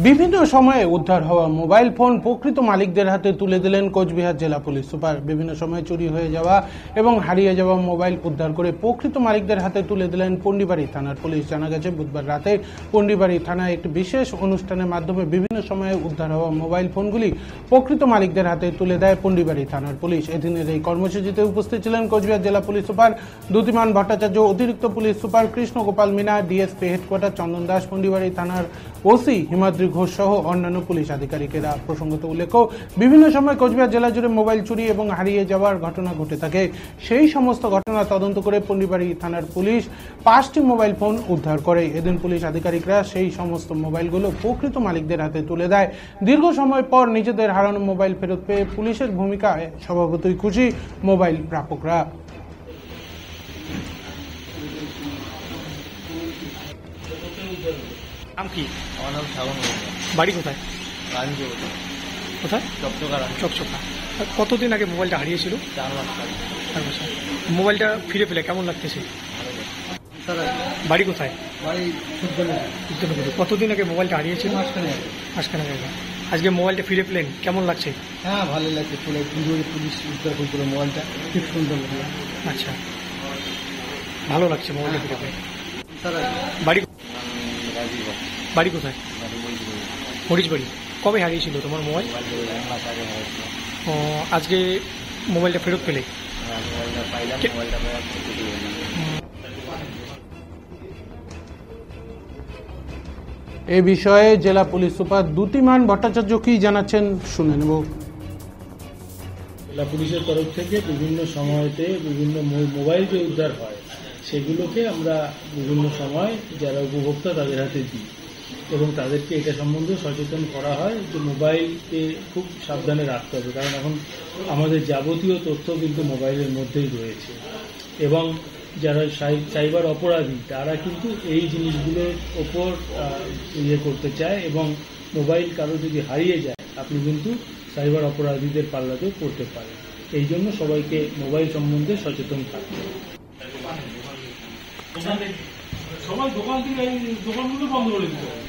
বিভিন্ন সময়ে উদ্ধার হওয়া মোবাইল ফোন প্রকৃত মালিকদের হাতে তুলে দিলেন কোচবিহার জেলা পুলিশ সুপার। বিভিন্ন সময়ে চুরি হয়ে যাওয়া এবং হারিয়ে যাওয়া মোবাইল উদ্ধার করে প্রকৃত মালিকদের হাতে তুলে দিলেন পন্ডিবাড়ি থানার পুলিশ। জানা গেছে, বুধবার রাতে পন্ডিবাড়ি থানায় একটি বিশেষ অনুষ্ঠানের মাধ্যমে বিভিন্ন সময়ে উদ্ধার হওয়া মোবাইল ফোনগুলি প্রকৃত মালিকদের হাতে তুলে দেয় পন্ডিবাড়ি থানার পুলিশ। এদিনের এই কর্মসূচিতে উপস্থিত ছিলেন কোচবিহার জেলা পুলিশ সুপার দ্যুতিমান ভট্টাচার্য, অতিরিক্ত police super Krishna Gopal Meena, DSP headquarter Chandan Das, Pundibari থানার ওসি হিমাদ্রি ঘোষ সহ অন্যান্য পুলিশ আধিকারিকেরা। প্রসঙ্গত উল্লেখ্য, বিভিন্ন সময় কোচবিহার জেলা জুড়ে মোবাইল চুরি এবং হারিয়ে যাওয়ার ঘটনা ঘটে থাকে। সেই সমস্ত ঘটনা তদন্ত করে পন্ডিবাড়ি থানার পুলিশ 5টি মোবাইল ফোন উদ্ধার করে। এদিন পুলিশ আধিকারিকরা সেই সমস্ত মোবাইলগুলো প্রকৃত মালিকদের হাতে তুলে দেয়। দীর্ঘ সময় পর নিজেদের হারানো মোবাইল ফেরত পেয়ে পুলিশের ভূমিকায় স্বভাবতই খুশি মোবাইল প্রাপকরা। নাম কি? আমার নাম শ্রাবণ। বাড়ি কোথায়? কোথায়? চকচকা। কতদিন আগে মোবাইলটা হারিয়েছিল? 4 মাস আগে। 4 মাস আগে। মোবাইলটা ফিরে পেলে কেমন লাগতেছে? বাড়ি কোথায়? বাড়ি কতদিন আগে মোবাইলটা হারিয়েছিল? মাসখানেক আগে। আজকে মোবাইলটা ফিরে পেলেন, কেমন লাগছে? হ্যাঁ, ভালো লাগছে। পুলিশ উদ্ধার করছিল মোবাইলটা, খুব সুন্দর লাগলো। আচ্ছা, ভালো লাগছে মোবাইলটা ফিরে পেলে। বাড়ি বাড়ি কোথায়? মরিচবাড়ি। কবে হারিয়েছিল তোমার মোবাইল? ও, আজকে মোবাইলটা ফেরত পেলে? এ বিষয়ে জেলা পুলিশ সুপার দ্যুতিমান ভট্টাচার্য কি জানাচ্ছেন শুনে নেব। জেলা পুলিশের তরফ থেকে বিভিন্ন সময়তে বিভিন্ন মোবাইল যে উদ্ধার হয় সেগুলোকে আমরা বিভিন্ন সময় যারা উপভোক্তা তাদের হাতে দিই এবং তাদেরকে এটা সম্বন্ধে সচেতন করা হয় যে মোবাইলকে খুব সাবধানে রাখতে হবে, কারণ এখন আমাদের যাবতীয় তথ্য কিন্তু মোবাইলের মধ্যেই রয়েছে এবং যারা সাইবার অপরাধী তারা কিন্তু এই জিনিসগুলোর ওপর করতে চায় এবং মোবাইল কারো যদি হারিয়ে যায় আপনি কিন্তু সাইবার অপরাধীদের পাল্লাতেও পড়তে পারেন। এই জন্য সবাইকে মোবাইল সম্বন্ধে সচেতন থাকতে হবে। সবাই দোকান থেকে দোকানগুলো বন্ধ করে দিতে হবে।